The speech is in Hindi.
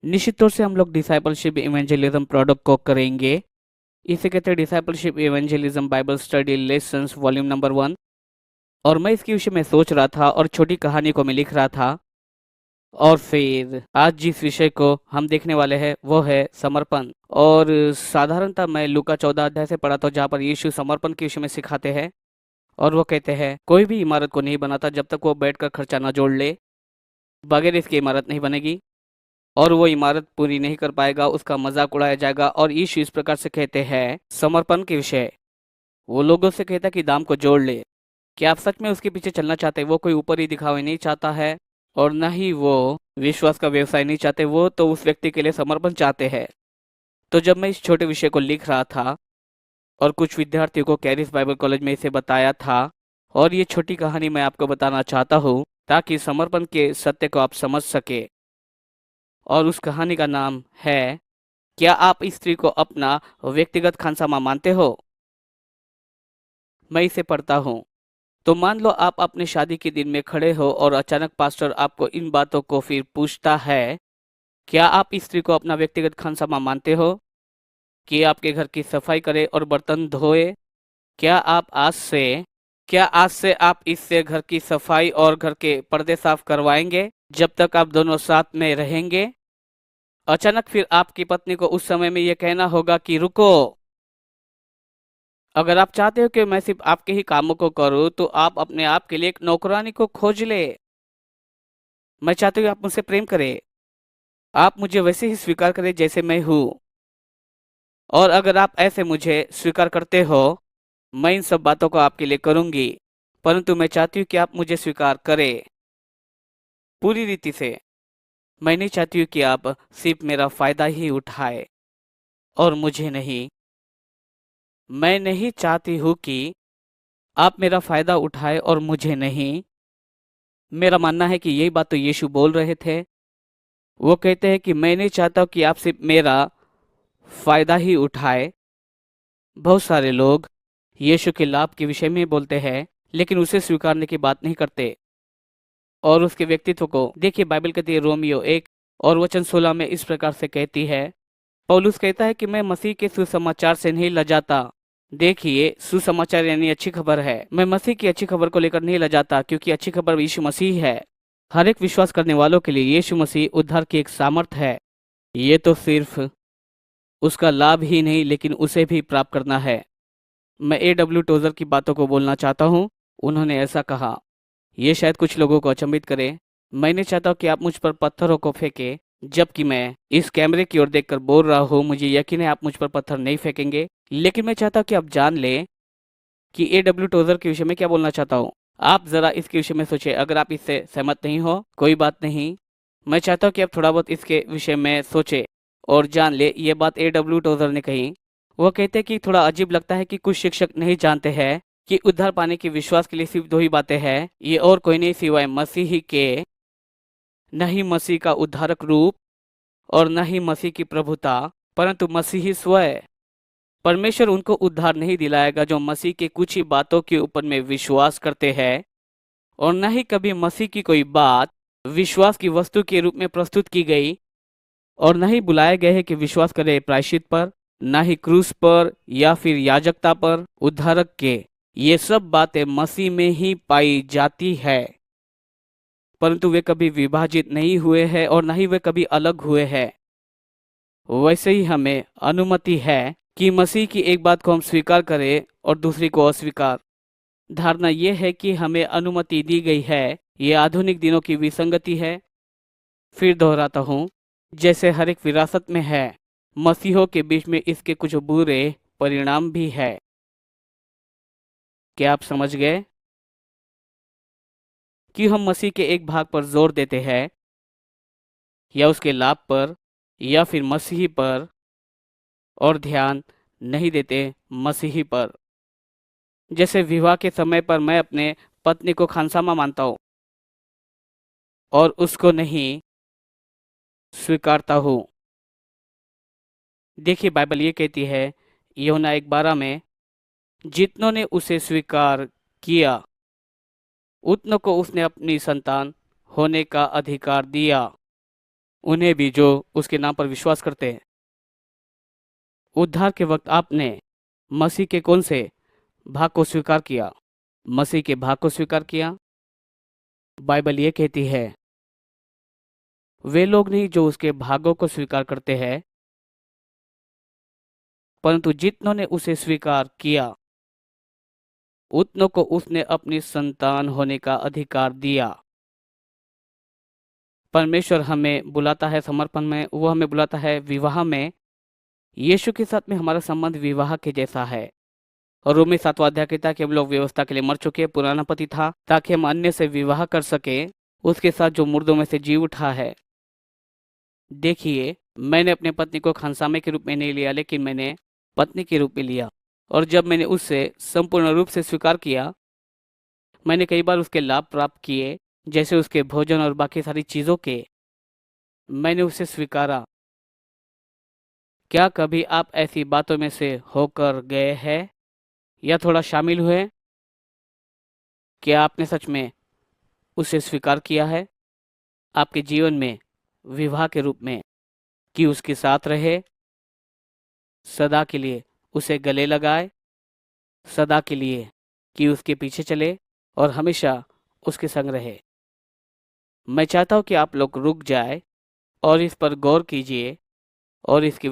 निश्चित तौर से हम लोग डिसाइपलशिप इवेंजलिज्म प्रोडक्ट को करेंगे। इसे कहते हैं discipleship evangelism Bible study lessons volume number 1। और मैं इसके विषय में सोच रहा था और छोटी कहानी को मैं लिख रहा था। और फिर आज जिस विषय को हम देखने वाले हैं वो है समर्पण। और साधारणतः मैं लूका 14 अध्याय से पढ़ा था, जहाँ पर यीशु समर्पण के विषय में सिखाते हैं। और वो कहते हैं कोई भी इमारत को नहीं बनाता जब तक वो बैठकर खर्चा ना जोड़ ले। बगैर इसकी इमारत नहीं बनेगी और वो इमारत पूरी नहीं कर पाएगा, उसका मजाक उड़ाया जाएगा। और यीशु इस प्रकार से कहते हैं समर्पण के विषय। वो लोगों से कहता है कि दाम को जोड़ ले। क्या आप सच में उसके पीछे चलना चाहते हैं? वो कोई ऊपरी दिखावे नहीं चाहता है और न ही वो विश्वास का व्यवसाय नहीं चाहते। वो तो उस व्यक्ति के लिए समर्पण चाहते हैं। तो जब मैं इस छोटे विषय को लिख रहा था और कुछ विद्यार्थियों को कैरिस बाइबल कॉलेज में इसे बताया था, और ये छोटी कहानी मैं आपको बताना चाहता हूँ ताकि समर्पण के सत्य को आप समझ सके। और उस कहानी का नाम है, क्या आप स्त्री को अपना व्यक्तिगत खानसामा मानते हो? मैं इसे पढ़ता हूँ। तो मान लो आप अपने शादी के दिन में खड़े हो और अचानक पास्टर आपको इन बातों को फिर पूछता है, क्या आप स्त्री को अपना व्यक्तिगत खानसामा मानते हो कि आपके घर की सफाई करे और बर्तन धोए? क्या आप आज से आप इससे घर की सफाई और घर के पर्दे साफ करवाएंगे जब तक आप दोनों साथ में रहेंगे? अचानक फिर आपकी पत्नी को उस समय में यह कहना होगा कि रुको, अगर आप चाहते हो कि मैं सिर्फ आपके ही कामों को करूं तो आप अपने आप के लिए एक नौकरानी को खोज ले। मैं चाहती हूँ आप मुझसे प्रेम करें, आप मुझे वैसे ही स्वीकार करें जैसे मैं हूँ। और अगर आप ऐसे मुझे स्वीकार करते हो, मैं इन सब बातों को आपके लिए करूंगी। परंतु मैं चाहती हूँ कि आप मुझे स्वीकार करें पूरी रीति से। मैं नहीं चाहती हूँ कि आप सिर्फ मेरा फायदा ही उठाए और मुझे नहीं। मैं नहीं चाहती हूँ कि आप मेरा फायदा उठाए और मुझे नहीं। मेरा मानना है कि यही बात तो यीशु बोल रहे थे। वो कहते हैं कि मैं नहीं चाहता कि आप सिर्फ मेरा फायदा ही उठाए। बहुत सारे लोग यीशु के लाभ के विषय में बोलते हैं लेकिन उसे स्वीकारने की बात नहीं करते। और उसके व्यक्तित्व को देखिए, बाइबल कहती है रोमियो 1 और वचन 16 में इस प्रकार से कहती है। पौलुस कहता है कि मैं मसीह के सुसमाचार से नहीं लजाता। देखिए, सुसमाचार यानी अच्छी खबर है। मैं मसीह की अच्छी खबर को लेकर नहीं लजाता क्योंकि अच्छी खबर यीशु मसीह है। हर एक विश्वास करने वालों के लिए यीशु मसीह उद्धार की एक सामर्थ है। ये तो सिर्फ उसका लाभ ही नहीं लेकिन उसे भी प्राप्त करना है। मैं A.W. टोजर की बातों को बोलना चाहता हूँ। उन्होंने ऐसा कहा, ये शायद कुछ लोगों को अचंभित करे। मैं नहीं चाहता कि आप मुझ पर पत्थरों को फेंके जबकि मैं इस कैमरे की ओर देखकर बोल रहा हूँ। मुझे यकीन है आप मुझ पर पत्थर नहीं फेंकेंगे, लेकिन मैं चाहता हूँ कि आप जान लें कि A.W. टोजर के विषय में क्या बोलना चाहता हूँ। आप जरा इसके विषय में सोचिए। अगर आप इससे सहमत नहीं हो कोई बात नहीं, मैं चाहता हूँ कि आप थोड़ा बहुत इसके विषय में सोचे और जान ले। ये बात A.W. टोजर ने कही। वो कहते हैं कि थोड़ा अजीब लगता है कि कुछ शिक्षक नहीं जानते हैं कि उद्धार पाने के विश्वास के लिए सिर्फ दो ही बातें हैं, ये और कोई नहीं सिवाय मसीह के, न ही मसीह का उद्धारक रूप और न ही मसीह की प्रभुता, परंतु मसीह स्वयं। परमेश्वर उनको उद्धार नहीं दिलाएगा जो मसीह के कुछ ही बातों के ऊपर में विश्वास करते हैं, और न ही कभी मसीह की कोई बात विश्वास की वस्तु के रूप में प्रस्तुत की गई, और न ही बुलाए गए हैं कि विश्वास करें प्रायश्चित पर, न ही क्रूस पर या फिर याजकता पर उद्धारक के। ये सब बातें मसीह में ही पाई जाती है, परंतु वे कभी विभाजित नहीं हुए हैं और न ही वे कभी अलग हुए हैं। वैसे ही हमें अनुमति है कि मसीह की एक बात को हम स्वीकार करें और दूसरी को अस्वीकार। धारणा यह है कि हमें अनुमति दी गई है। ये आधुनिक दिनों की विसंगति है। फिर दोहराता हूँ, जैसे हर एक विरासत में है, मसीहों के बीच में इसके कुछ बुरे परिणाम भी है। क्या आप समझ गए कि हम मसीह के एक भाग पर जोर देते हैं या उसके लाभ पर या फिर मसीही पर, और ध्यान नहीं देते मसीही पर। जैसे विवाह के समय पर मैं अपने पत्नी को खानसामा मानता हूँ और उसको नहीं स्वीकारता हूँ। देखिए, बाइबल ये कहती है यूहन्ना 1:12 में, जितनों ने उसे स्वीकार किया उतनों को उसने अपनी संतान होने का अधिकार दिया। उन्हें भी जो उसके नाम पर विश्वास करते हैं। उद्धार के वक्त आपने मसीह के कौन से भाग को स्वीकार किया? मसीह के भाग को स्वीकार किया। बाइबल ये कहती है, वे लोग नहीं जो उसके भागों को स्वीकार करते हैं, परंतु जितनों ने उसे स्वीकार किया उतनों को उसने अपनी संतान होने का अधिकार दिया। परमेश्वर हमें बुलाता है समर्पण में, वो हमें बुलाता है विवाह में। यीशु के साथ में हमारा संबंध विवाह के जैसा है। और रोमी 7वां अध्याय कहता है कि हम लोग व्यवस्था के लिए मर चुके हैं, पुराना पति था, ताकि हम अन्य से विवाह कर सके, उसके साथ जो मुर्दों में से जी उठा है। देखिए, मैंने अपने पत्नी को खानसामे के रूप में नहीं लिया, लेकिन मैंने पत्नी के रूप में लिया। और जब मैंने उससे संपूर्ण रूप से स्वीकार किया, मैंने कई बार उसके लाभ प्राप्त किए, जैसे उसके भोजन और बाकी सारी चीजों के। मैंने उसे स्वीकारा। क्या कभी आप ऐसी बातों में से होकर गए हैं या थोड़ा शामिल हुए? क्या आपने सच में उसे स्वीकार किया है आपके जीवन में विवाह के रूप में, कि उसके साथ रहे, सदा के लिए उसे गले लगाए, सदा के लिए कि उसके पीछे चले और हमेशा उसके संग रहे? मैं चाहता हूं कि आप लोग रुक जाए और इस पर गौर कीजिए और इसकी